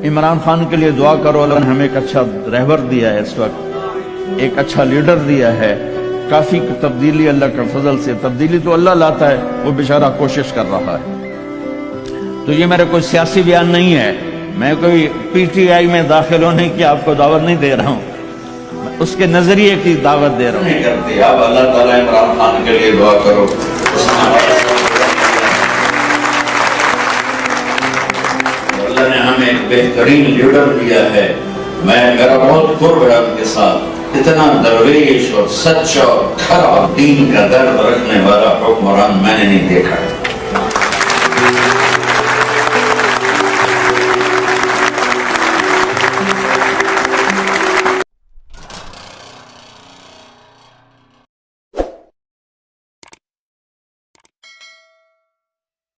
عمران خان کے لیے دعا کرو، اللہ نے ہمیں ایک اچھا رہبر دیا ہے، اس وقت ایک اچھا لیڈر دیا ہے، کافی تبدیلی اللہ کے فضل سے، تبدیلی تو اللہ لاتا ہے، وہ بیچارہ کوشش کر رہا ہے۔ تو یہ میرا کوئی سیاسی بیان نہیں ہے، میں کوئی پی ٹی آئی میں داخل ہونے کی آپ کو دعوت نہیں دے رہا ہوں، میں اس کے نظریے کی دعوت دے رہا ہوں۔ نہیں کرتے آپ اللہ تعالیٰ عمران خان کے لیے دعا کرو، اللہ نے ہمیں ایک بہترین لیڈر دیا ہے۔ میرا بہت قرب ہے ان کے ساتھ، اتنا درویش اور سچا اور کھرا دین کا درد رکھنے والا حکمران میں نے نہیں دیکھا ہے۔